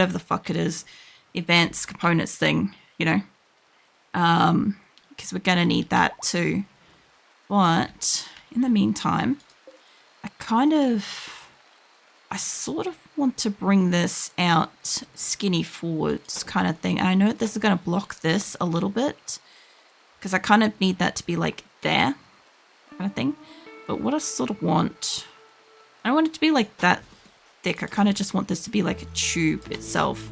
whatever the fuck it is, advanced components thing, you know, because we're going to need that too. But in the meantime, I sort of want to bring this out skinny forwards kind of thing. And I know this is going to block this a little bit because I kind of need that to be like there kind of thing. But what I sort of want, I don't want it to be like that thick. I kind of just want this to be like a tube itself.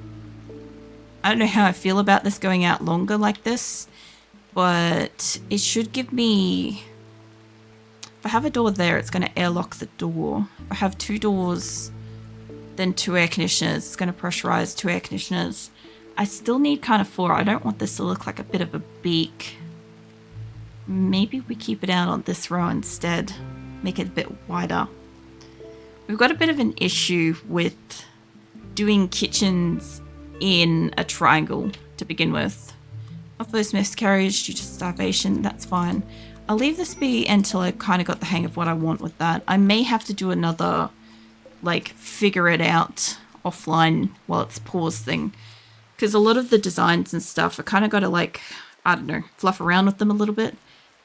I don't know how I feel about this going out longer like this, but it should give me, if I have a door there, it's going to airlock the door. If I have 2 doors, then 2 air conditioners, it's going to pressurize 2 air conditioners. I still need kind of 4. I don't want this to look like a bit of a beak. Maybe we keep it out on this row instead. Make it a bit wider. We've got a bit of an issue with doing kitchens in a triangle to begin with. Of those miscarriage due to starvation, that's fine. I'll leave this be until I kind of got the hang of what I want with that. I may have to do another, like, figure it out offline while it's paused thing. Because a lot of the designs and stuff, I kind of got to, like, I don't know, fluff around with them a little bit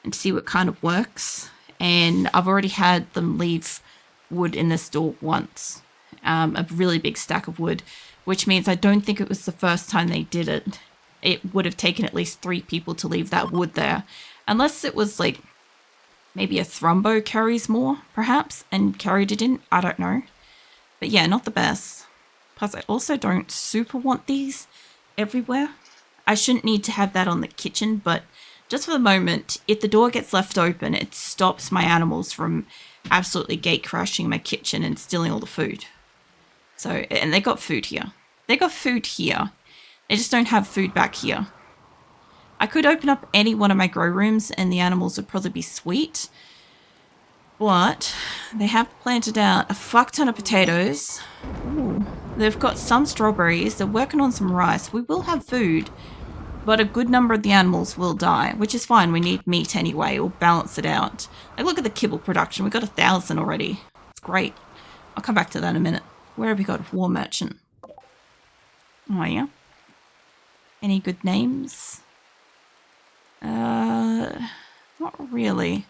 and see what kind of works. And I've already had them leave wood in this door once. A really big stack of wood, which means I don't think it was the first time they did it. It would have taken at least 3 people to leave that wood there. Unless it was like maybe a thrombo carries more, perhaps, and carried it in. I don't know. But yeah, not the best. Plus, I also don't super want these everywhere. I shouldn't need to have that on the kitchen, but just for the moment, if the door gets left open, it stops my animals from absolutely gate crashing my kitchen and stealing all the food. So, and they got food here. They got food here. They just don't have food back here. I could open up any one of my grow rooms and the animals would probably be sweet. But they have planted out a fuck ton of potatoes. Ooh. They've got some strawberries. They're working on some rice. We will have food, but a good number of the animals will die, which is fine. We need meat anyway. We'll balance it out. Like, look at the kibble production. We've got 1,000 already. It's great. I'll come back to that in a minute. Where have we got? War Merchant. Oh, yeah. Any good names? Not really.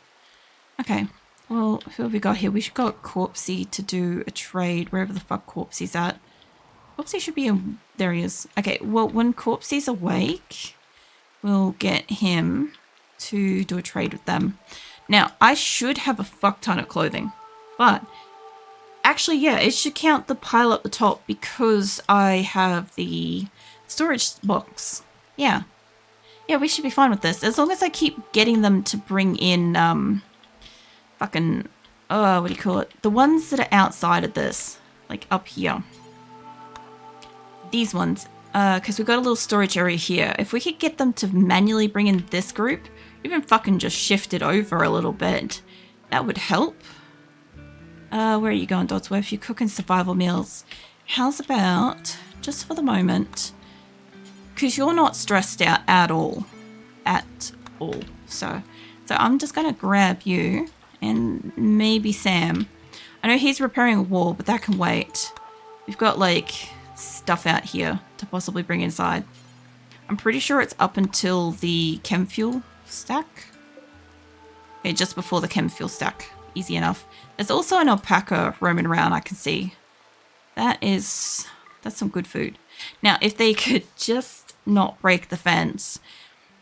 Okay. Well, who have we got here? We should got Corpsey to do a trade, wherever the fuck Corpsey's at. Corpsey should be in... There he is. Okay, well, when Corpsey's awake, we'll get him to do a trade with them. Now, I should have a fuck ton of clothing, but... Actually, yeah, it should count the pile up the top because I have the storage box. Yeah. Yeah, we should be fine with this. As long as I keep getting them to bring in, fucking, what do you call it? The ones that are outside of this, like up here. These ones, because we've got a little storage area here. If we could get them to manually bring in this group, even fucking just shift it over a little bit, that would help. Where are you going, Dodsworth? You're cooking survival meals. How's about, just for the moment, because you're not stressed out at all. At all. So I'm just going to grab you and maybe Sam. I know he's repairing a wall, but that can wait. We've got, like, stuff out here to possibly bring inside. I'm pretty sure it's up until the chem fuel stack. Okay, just before the chem fuel stack. Easy enough. There's also an alpaca roaming around I can see. That's some good food. Now, if they could just not break the fence.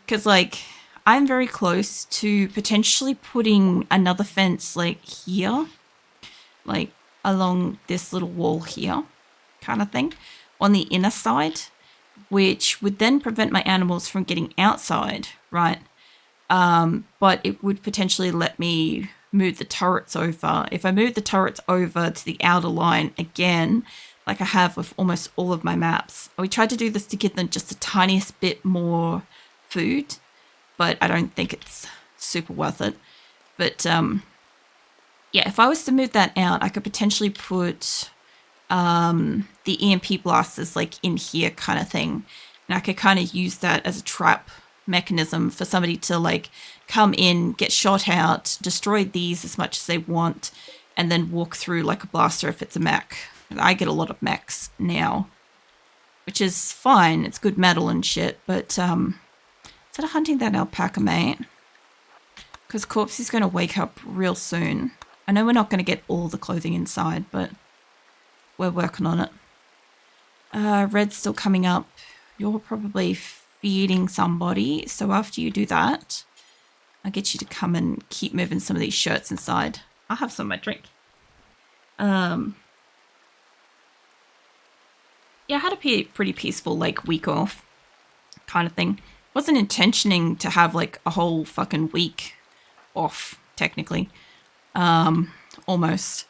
Because, like, I'm very close to potentially putting another fence, like, here. Like, along this little wall here. Kind of thing. On the inner side. Which would then prevent my animals from getting outside, right? But it would potentially let me move the turrets over. If I move the turrets over to the outer line again, like I have with almost all of my maps. We tried to do this to give them just the tiniest bit more food, but I don't think it's super worth it. But yeah, if I was to move that out, I could potentially put the EMP blasters like in here kind of thing. And I could kind of use that as a trap mechanism for somebody to like come in, get shot out, destroy these as much as they want, and then walk through like a blaster if it's a mech. I get a lot of mechs now. which is fine. It's good metal and shit, but instead of hunting that alpaca, mate, because Corpse is going to wake up real soon. I know we're not going to get all the clothing inside, but we're working on it. Red's still coming up. You're probably feeding somebody, so after you do that, I'll get you to come and keep moving some of these shirts inside. I'll have some of my drink. Yeah, I had a pretty peaceful, like, week off kind of thing. Wasn't intentioning to have, like, a whole fucking week off, technically. Almost.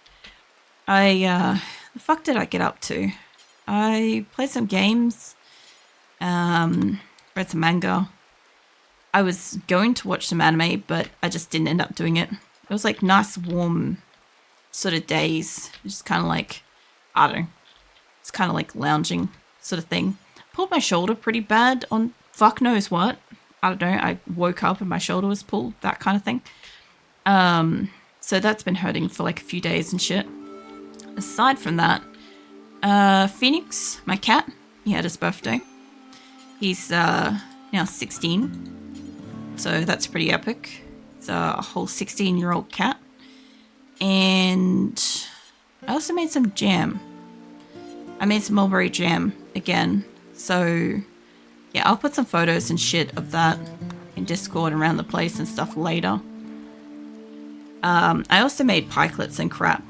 The fuck did I get up to? I played some games, read some manga. I was going to watch some anime, but I just didn't end up doing it. It was like nice, warm sort of days. Just kind of like, I don't know. It's kind of like lounging sort of thing. Pulled my shoulder pretty bad on fuck knows what. I don't know. I woke up and my shoulder was pulled, that kind of thing. So that's been hurting for like a few days and shit. Aside from that, Phoenix, my cat, he had his birthday. He's now 16. So that's pretty epic. It's a whole 16-year-old cat. And I also made some jam. I made some mulberry jam again. So yeah, I'll put some photos and shit of that in Discord around the place and stuff later. I also made pikelets and crap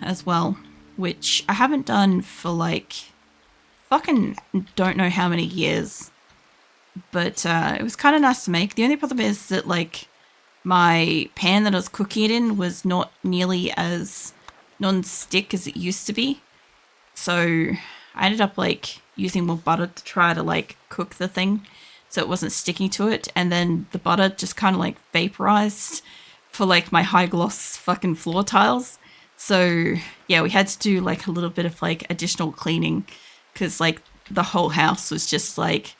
as well, which I haven't done for like fucking don't know how many years. But it was kind of nice to make. The only problem is that like my pan that I was cooking it in was not nearly as non-stick as it used to be. So I ended up like using more butter to try to like cook the thing so it wasn't sticking to it. And then the butter just kind of like vaporized for like my high gloss fucking floor tiles. So yeah, we had to do like a little bit of like additional cleaning because like the whole house was just like,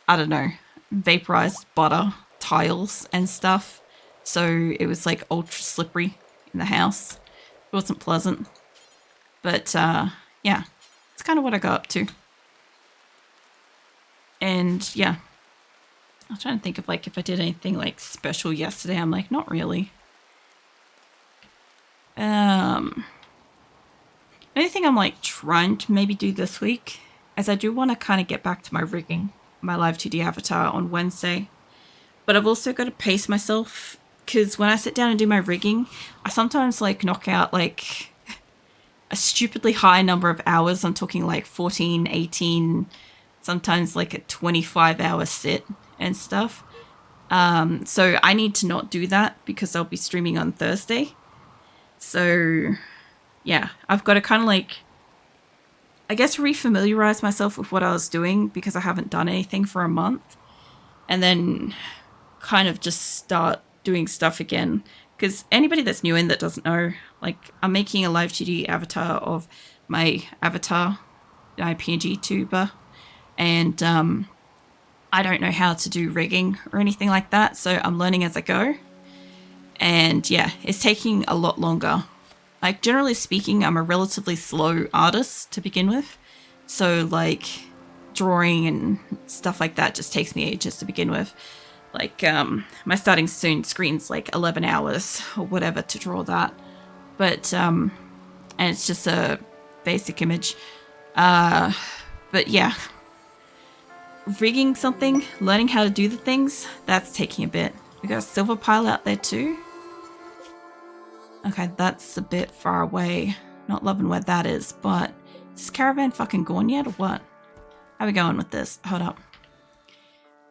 I don't know, vaporized butter tiles and stuff. So it was like ultra slippery in the house. It wasn't pleasant. But yeah, it's kind of what I got up to. And yeah, I was trying to think of like if I did anything like special yesterday. I'm like, not really. The only thing I'm like trying to maybe do this week is I do want to kind of get back to my rigging, my live 2D avatar on Wednesday. But I've also got to pace myself because when I sit down and do my rigging, I sometimes like knock out like a stupidly high number of hours. I'm talking like 14, 18, sometimes like a 25-hour sit and stuff. So I need to not do that because I'll be streaming on Thursday. So yeah, I've got to kind of like, I guess, refamiliarize myself with what I was doing because I haven't done anything for a month. And then kind of just start doing stuff again. Because anybody that's new in that doesn't know, like, I'm making a live 2D avatar of my avatar, my PNG tuber. And I don't know how to do rigging or anything like that. So I'm learning as I go. And yeah, it's taking a lot longer. Like, generally speaking, I'm a relatively slow artist to begin with. So, like, drawing and stuff like that just takes me ages to begin with. Like, my starting soon screen's like 11 hours or whatever to draw that. But, and it's just a basic image. But yeah. Rigging something, learning how to do the things, that's taking a bit. We got a silver pile out there too. Okay, that's a bit far away. Not loving where that is, but is this caravan fucking gone yet or what? How are we going with this? Hold up.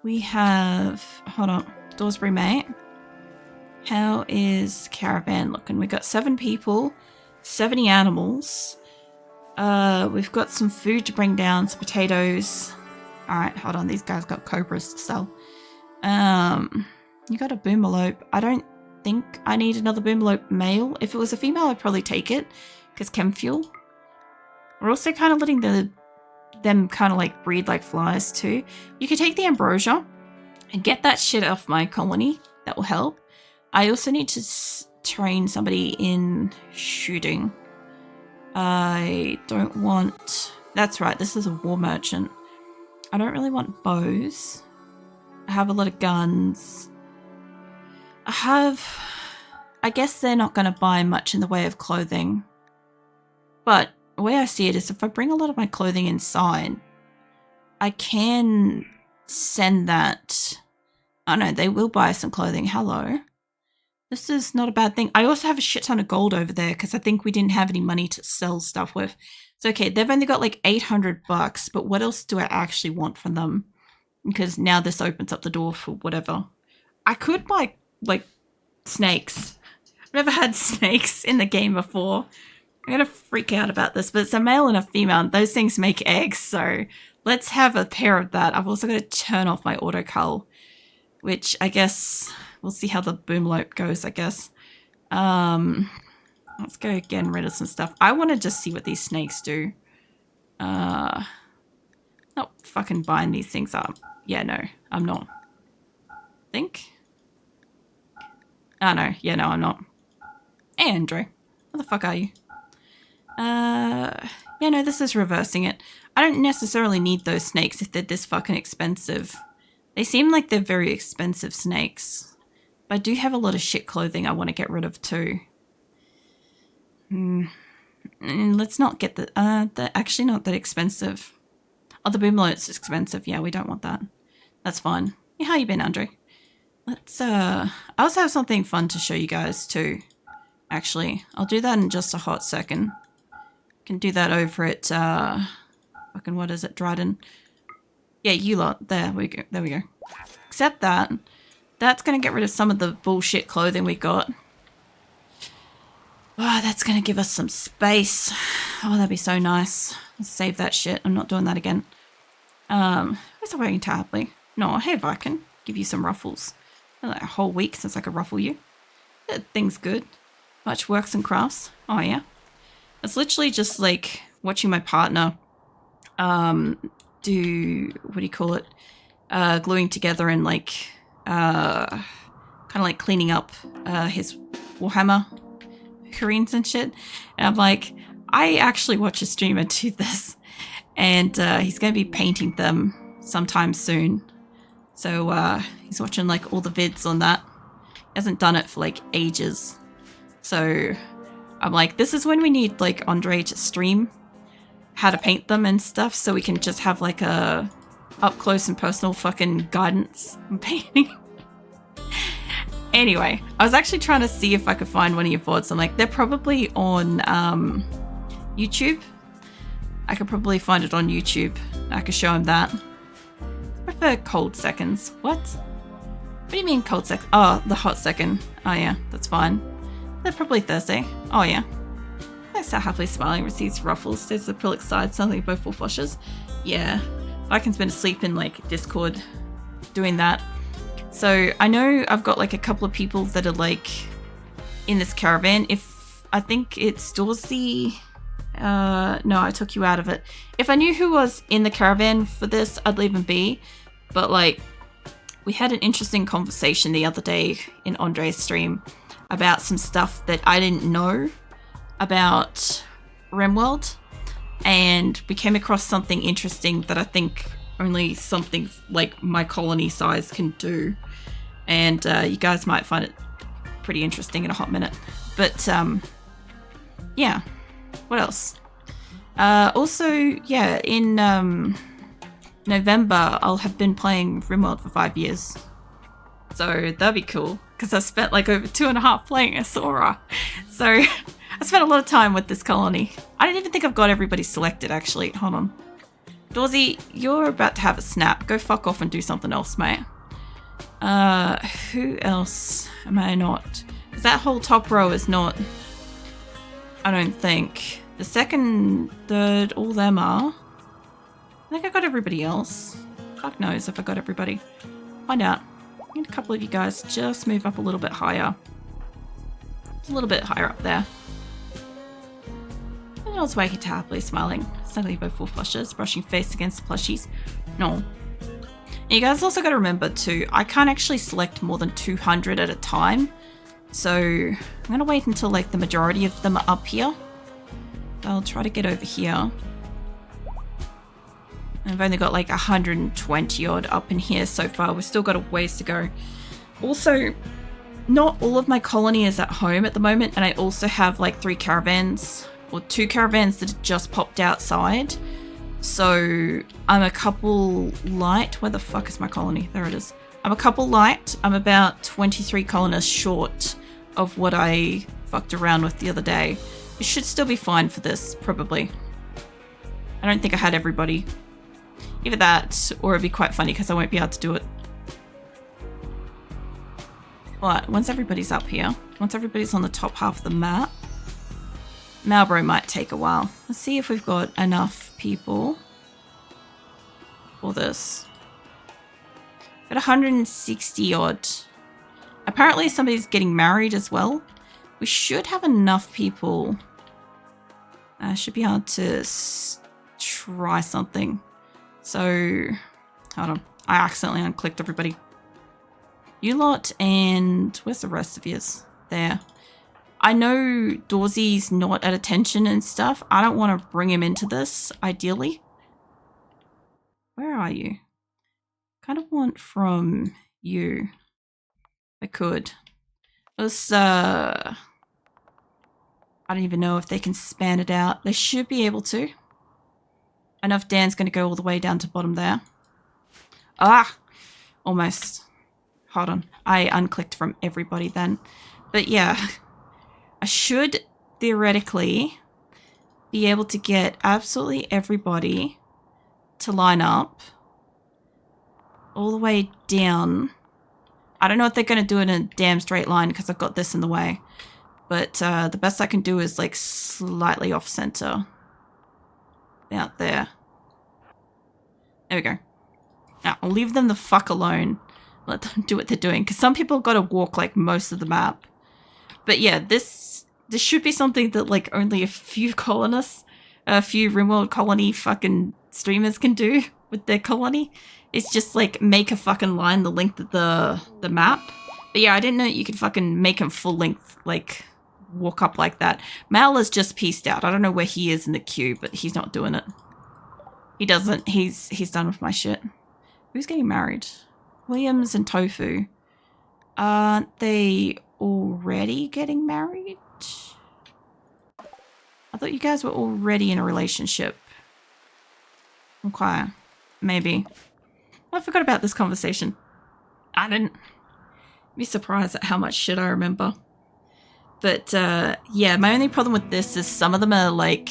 We have, hold on, Dorsbury mate. How is caravan looking? We got 7 people, 70 animals. We've got some food to bring down, some potatoes. Alright, hold on, these guys got cobras to sell. You got a boomalope. I don't think I need another boomalope male. If it was a female, I'd probably take it because chem fuel. We're also kind of letting them kind of like breed like flies too. You could take the ambrosia and get that shit off my colony. That will help. I also need to train somebody in shooting. I don't want... That's right, this is a war merchant. I don't really want bows. I have a lot of guns. I guess they're not going to buy much in the way of clothing. But the way I see it is if I bring a lot of my clothing inside, I can send that. I know, they will buy some clothing. Hello. This is not a bad thing. I also have a shit ton of gold over there because I think we didn't have any money to sell stuff with. So, okay, they've only got like $800, but what else do I actually want from them? Because now this opens up the door for whatever. I could buy, like, snakes. I've never had snakes in the game before. I'm going to freak out about this, but it's a male and a female. And those things make eggs, so let's have a pair of that. I've also got to turn off my autocull, which I guess we'll see how the boomlope goes, I guess. Let's go getting rid of some stuff. I want to just see what these snakes do. Not fucking buying these things up. Yeah, no, I'm not. Think? Oh, no. Yeah, no, I'm not. Hey, Andrew. Where the fuck are you? Yeah, no, this is reversing it. I don't necessarily need those snakes if they're this fucking expensive. They seem like they're very expensive snakes. But I do have a lot of shit clothing I want to get rid of too. And let's not get they're actually not that expensive. Oh, the boomlope's expensive. Yeah, we don't want that. That's fine. Yeah, how you been, Andrew? Let's, I also have something fun to show you guys too. Actually, I'll do that in just a hot second. Can do that over at, fucking what is it, Dryden? Yeah, you lot. There we go. There we go. Except that, that's going to get rid of some of the bullshit clothing we got. Oh, that's going to give us some space. Oh, that'd be so nice. Let's save that shit. I'm not doing that again. Where's the working tablet? No, hey, if I can give you some ruffles. Like a whole week since I could ruffle you. That thing's good. Much works and crafts. Oh, yeah. It's literally just like watching my partner do, what do you call it? Gluing together and like, kind of like cleaning up his Warhammer figurines and shit. And I'm like, I actually watch a streamer do this. And he's going to be painting them sometime soon. So he's watching like all the vids on that. He hasn't done it for like ages. So I'm like, this is when we need like Andre to stream how to paint them and stuff, so we can just have like a up close and personal fucking guidance on painting. Anyway, I was actually trying to see if I could find one of your VODs. I'm like, they're probably on YouTube. I could probably find it on YouTube. I could show him that. I prefer cold seconds. What? What do you mean cold sec? Oh, the hot second. Oh yeah, that's fine. They're probably Thursday. Oh yeah. Thanks to Happily Smiling receives ruffles. There's the acrylic side, something both full flushes. Yeah. I can spend asleep in like Discord doing that. So I know I've got like a couple of people that are like in this caravan. If I think it's Dorsey. No, I took you out of it. If I knew who was in the caravan for this, I'd leave him be. But like, we had an interesting conversation the other day in Andre's stream about some stuff that I didn't know about RimWorld. And we came across something interesting that I think only something like my colony size can do. And you guys might find it pretty interesting in a hot minute. But yeah. What else? Also, yeah, in November, I'll have been playing RimWorld for 5 years. So that'd be cool, because I spent like over 2.5 playing Asora. So I spent a lot of time with this colony. I don't even think I've got everybody selected, actually. Hold on. Dorsey, you're about to have a snap. Go fuck off and do something else, mate. Who else am I not? Because that whole top row is not... I don't think. The second, third, all them are. I think I got everybody else. Fuck knows if I got everybody. Find out. I need a couple of you guys just move up a little bit higher. It's a little bit higher up there. And I was waking to happily smiling. Suddenly both full flushes, brushing face against the plushies. No. And you guys also got to remember too, I can't actually select more than 200 at a time. So I'm going to wait until like the majority of them are up here. I'll try to get over here. I've only got like 120 odd up in here so far. We've still got a ways to go. Also, not all of my colony is at home at the moment, and I also have like 3 caravans, or 2 caravans that have just popped outside. So I'm a couple light. Where the fuck is my colony? There it is. I'm a couple light. I'm about 23 colonists short of what I fucked around with the other day. It should still be fine for this, probably. I don't think I had everybody. Either that, or it'd be quite funny because I won't be able to do it. But once everybody's up here, once everybody's on the top half of the map, Marlborough might take a while. Let's see if we've got enough people for this. Got 160 odd. Apparently somebody's getting married as well. We should have enough people. Should be hard to try something. So, hold on. I accidentally unclicked everybody. You lot, and where's the rest of yous? There. I know Dorsey's not at attention and stuff. I don't want to bring him into this, ideally. Where are you? Kind of want from you. I could. Let's, I don't even know if they can span it out. They should be able to. I know if Dan's going to go all the way down to bottom there. Ah! Almost. Hold on. I unclicked from everybody then. But yeah. I should theoretically be able to get absolutely everybody to line up all the way down. I don't know if they're going to do it in a damn straight line because I've got this in the way. But the best I can do is like slightly off center. Out there. There we go. Now, I'll leave them the fuck alone. Let them do what they're doing. Because some people have got to walk like most of the map. But yeah, this should be something that like only a few colonists, a few RimWorld colony fucking streamers can do with their colony. It's just like make a fucking line the length of the map. But yeah, I didn't know you could fucking make them full length, like walk up like that. Mal is just pieced out. I don't know where he is in the queue, but he's not doing it. He doesn't. He's done with my shit. Who's getting married? Williams and Tofu. Aren't they already getting married? I thought you guys were already in a relationship. Okay. Maybe. I forgot about this conversation. I didn't. Be surprised at how much shit I remember. But, yeah, my only problem with this is some of them are, like,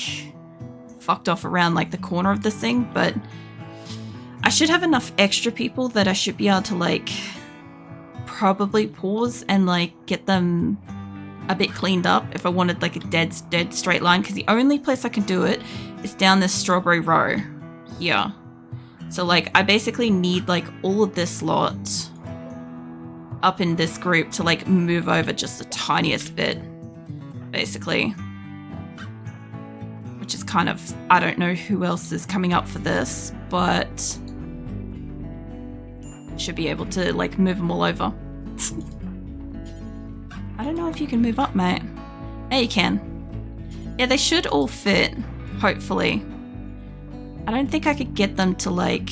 fucked off around, like, the corner of this thing, but I should have enough extra people that I should be able to, like, probably pause and, like, get them a bit cleaned up if I wanted, like, a dead straight line, because the only place I can do it is down this strawberry row here. So, like, I basically need, like, all of this lot up in this group to like move over just the tiniest bit, basically. Which is kind of, I don't know who else is coming up for this, but should be able to like move them all over. I don't know if you can move up, mate. Yeah, you can. Yeah, they should all fit, hopefully. I don't think I could get them to like,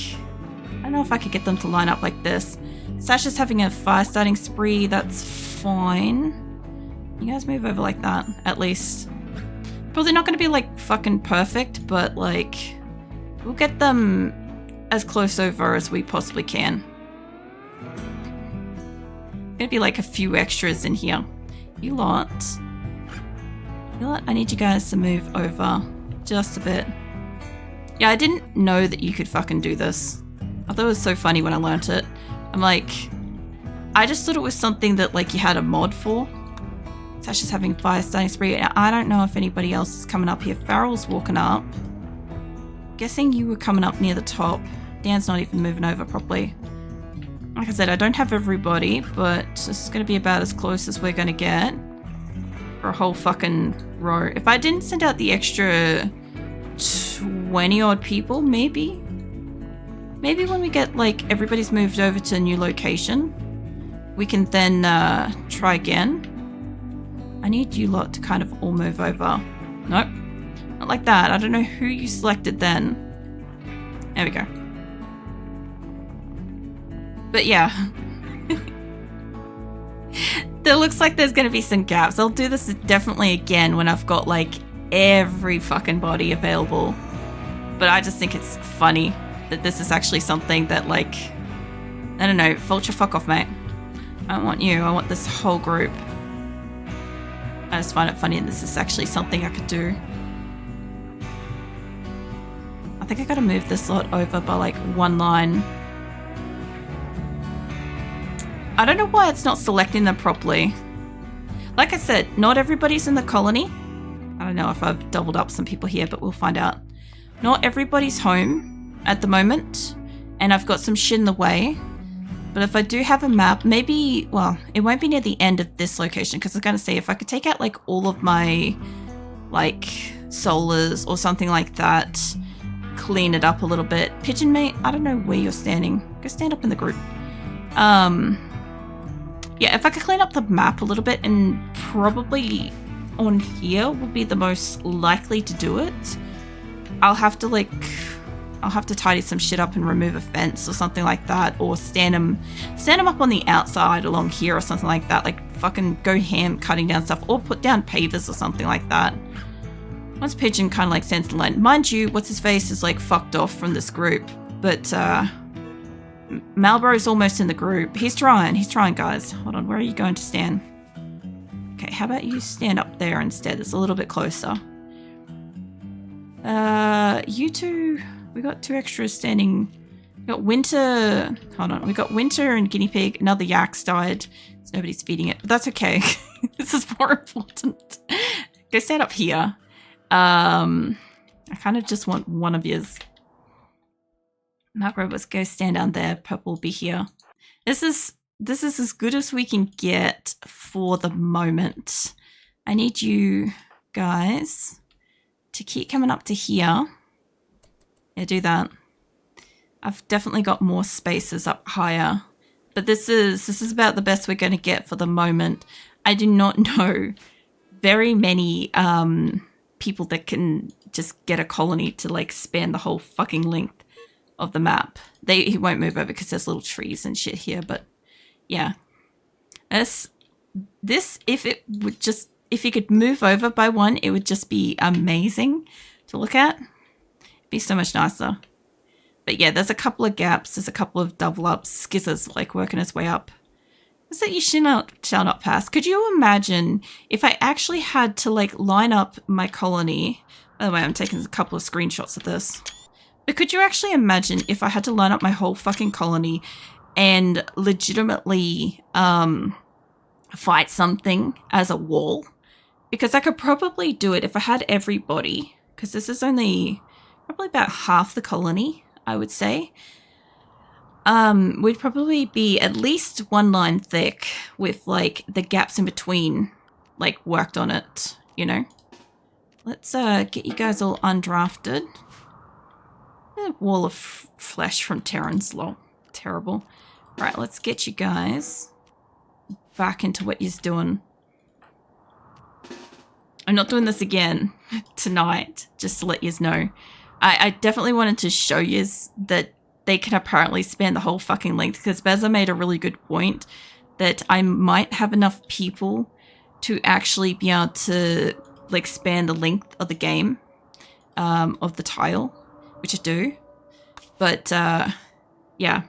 I don't know if I could get them to line up like this. Sasha's having a fire starting spree, that's fine. You guys move over like that, at least. Probably not going to be like fucking perfect, but like, we'll get them as close over as we possibly can. Gonna be like a few extras in here. You lot, I need you guys to move over just a bit. Yeah, I didn't know that you could fucking do this. I thought it was so funny when I learnt it. I'm like, I just thought it was something that like you had a mod for. Sasha's having fire starting spree. I don't know if anybody else is coming up here. Farrell's walking up. Guessing you were coming up near the top. Dan's not even moving over properly. Like I said, I don't have everybody, but this is going to be about as close as we're going to get for a whole fucking row. If I didn't send out the extra 20 odd people, maybe when we get like everybody's moved over to a new location, we can then try again. I need you lot to kind of all move over. Nope, not like that. I don't know who you selected then. There we go. But yeah. There looks like there's going to be some gaps. I'll do this definitely again when I've got like every fucking body available. But I just think it's funny that this is actually something that, like, I don't know, vulture, fuck off, mate. I don't want you. I want this whole group. I just find it funny and this is actually something I could do. I think I gotta move this lot over by like one line. I don't know why it's not selecting them properly. Like I said, not everybody's in the colony. I don't know if I've doubled up some people here, but we'll find out. Not everybody's home at the moment, and I've got some shit in the way. But if I do have a map, maybe, well, it won't be near the end of this location, because I was going to say, if I could take out like all of my like solars or something like that, clean it up a little bit. Pigeon mate, I don't know where you're standing. Go stand up in the group. Yeah, if I could clean up the map a little bit, and probably on here will be the most likely to do it. I'll have to tidy some shit up and remove a fence or something like that, or stand them up on the outside along here or something like that. Like fucking go ham cutting down stuff, or put down pavers or something like that. Once Pigeon kind of like sends the line, mind you, what's his face is like fucked off from this group, but Malboro's almost in the group. He's trying guys. Hold on, where are you going to stand? Okay, how about you stand up there instead? It's a little bit closer. You two, we got two extras standing. We got Winter, hold on, we got Winter and Guinea Pig. Another yak's died, so nobody's feeding it, but that's okay. This is more important. Go stand up here. I kind of just want one of yours. Mark Roberts, go stand down there. Purple will be here. This is as good as we can get for the moment. I need you guys to keep coming up to here. Yeah, do that. I've definitely got more spaces up higher, but this is about the best we're going to get for the moment. I do not know very many people that can just get a colony to like span the whole fucking length of the map. He won't move over because there's little trees and shit here, but yeah. This if you could move over by one, it would just be amazing to look at. It'd be so much nicer. But yeah, there's a couple of gaps, there's a couple of double ups. Skizzer's like working his way up. Is that you shall not pass? Could you imagine if I actually had to like line up my colony? By the way, I'm taking a couple of screenshots of this. But could you actually imagine if I had to line up my whole fucking colony and legitimately fight something as a wall? Because I could probably do it if I had everybody, because this is only probably about half the colony, I would say. We'd probably be at least one line thick with like the gaps in between like worked on it, you know. Let's get you guys all undrafted. A wall of flesh from Terrans, lol. Terrible. Right, let's get you guys back into what you're doing. I'm not doing this again tonight, just to let you know. I definitely wanted to show you that they can apparently span the whole fucking length, because Beza made a really good point that I might have enough people to actually be able to like span the length of the game, of the tile, which I do. But yeah,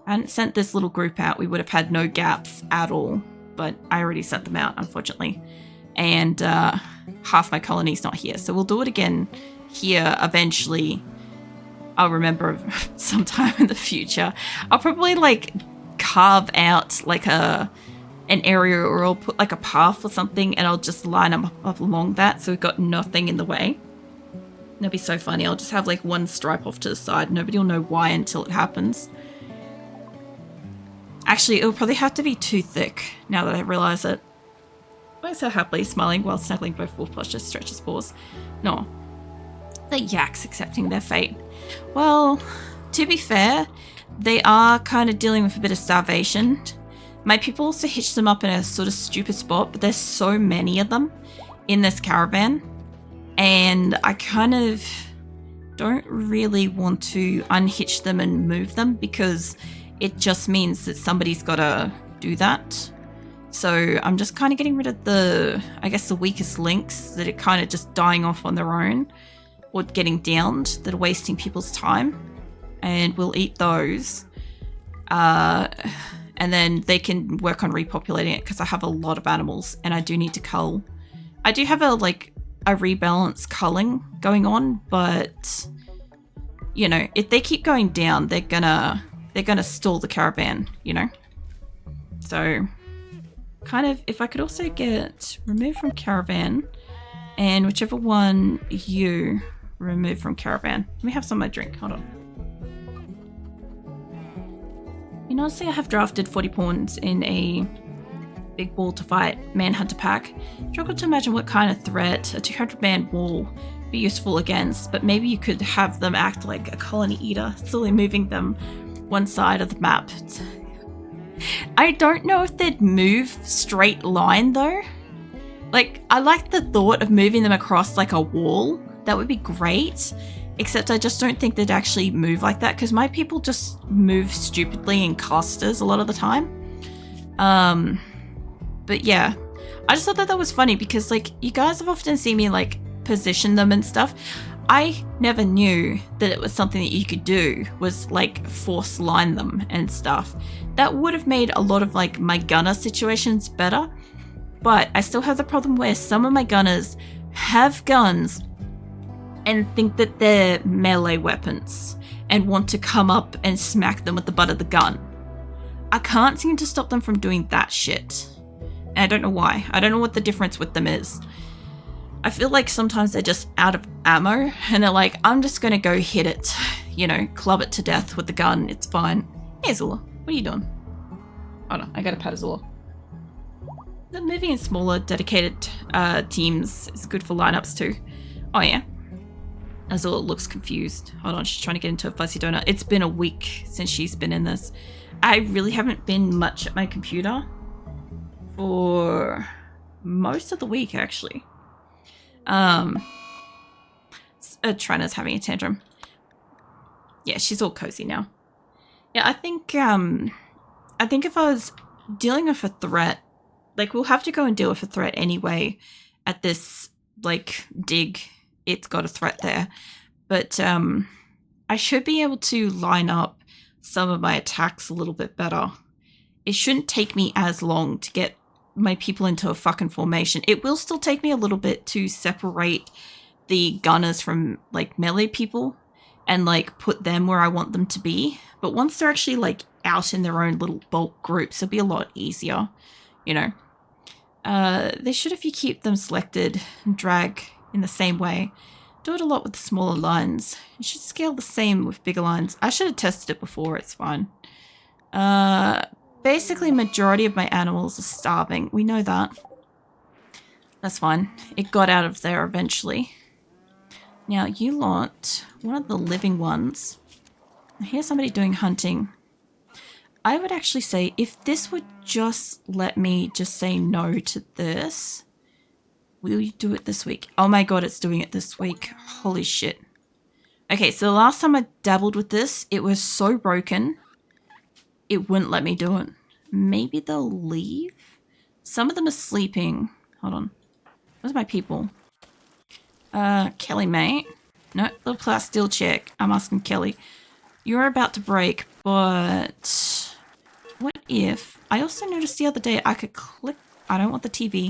I hadn't sent this little group out, we would have had no gaps at all, but I already sent them out, unfortunately. And half my colony's not here, so we'll do it again here eventually. I'll remember sometime in the future. I'll probably like carve out like an area, or I'll put like a path or something, and I'll just line them up along that so we've got nothing in the way. That'd be so funny. I'll just have like one stripe off to the side. Nobody will know why until it happens. Actually, it'll probably have to be too thick now that I realize it. Why so happily smiling while snuggling both wolf postures, stretches paws? No. The yaks accepting their fate. Well, to be fair, they are kind of dealing with a bit of starvation. My people also hitched them up in a sort of stupid spot, but there's so many of them in this caravan. And I kind of don't really want to unhitch them and move them because it just means that somebody's got to do that. So I'm just kind of getting rid of the, I guess, the weakest links that are kind of just dying off on their own or getting downed that are wasting people's time. And we'll eat those. And then they can work on repopulating it because I have a lot of animals and I do need to cull. I do have a rebalance culling going on, but you know, if they keep going down, they're gonna stall the caravan, you know? So kind of, if I could also get remove from caravan and whichever one you remove from caravan. Let me have some of my drink, hold on. You know, say I have drafted 40 pawns in a big wall to fight Manhunter pack. Struggle to imagine what kind of threat a 200-man wall would be useful against, but maybe you could have them act like a colony eater, slowly moving them one side of the map. I don't know if they'd move straight line though. Like, I like the thought of moving them across like a wall. That would be great. Except I just don't think they'd actually move like that because my people just move stupidly in clusters a lot of the time. But yeah, I just thought that was funny because like you guys have often seen me like position them and stuff. I never knew that it was something that you could do was like force line them and stuff. That would have made a lot of like my gunner situations better. But I still have the problem where some of my gunners have guns and think that they're melee weapons and want to come up and smack them with the butt of the gun. I can't seem to stop them from doing that shit. And I don't know why. I don't know what the difference with them is. I feel like sometimes they're just out of ammo and they're like, I'm just gonna go hit it. You know, club it to death with the gun. It's fine. Hey Azula, what are you doing? Oh no, I gotta pat Azula. The moving in smaller, dedicated teams is good for lineups too. Oh yeah. Azula looks confused. Hold on, she's trying to get into a fuzzy donut. It's been a week since she's been in this. I really haven't been much at my computer for most of the week, actually. Trina's having a tantrum. Yeah, she's all cozy now. Yeah, I think if I was dealing with a threat, like we'll have to go and deal with a threat anyway at this, like, dig. It's got a threat there. But I should be able to line up some of my attacks a little bit better. It shouldn't take me as long to get my people into a fucking formation. It will still take me a little bit to separate the gunners from like melee people and like put them where I want them to be. But once they're actually like out in their own little bulk groups, it'll be a lot easier, you know. They should, if you keep them selected and drag in the same way. Do it a lot with the smaller lines. You should scale the same with bigger lines. I should have tested it before, it's fine. Basically, majority of my animals are starving. We know that. That's fine. It got out of there eventually. Now, you lot, one of the living ones. I hear somebody doing hunting. I would actually say, if this would just let me just say no to this... Will you do it this week? Oh my god, it's doing it this week. Holy shit. Okay, so the last time I dabbled with this, it was so broken, it wouldn't let me do it. Maybe they'll leave? Some of them are sleeping. Hold on. Where's my people? Kelly, mate. No, little class still check. I'm asking Kelly. You're about to break, but... What if... I also noticed the other day I could click... I don't want the TV.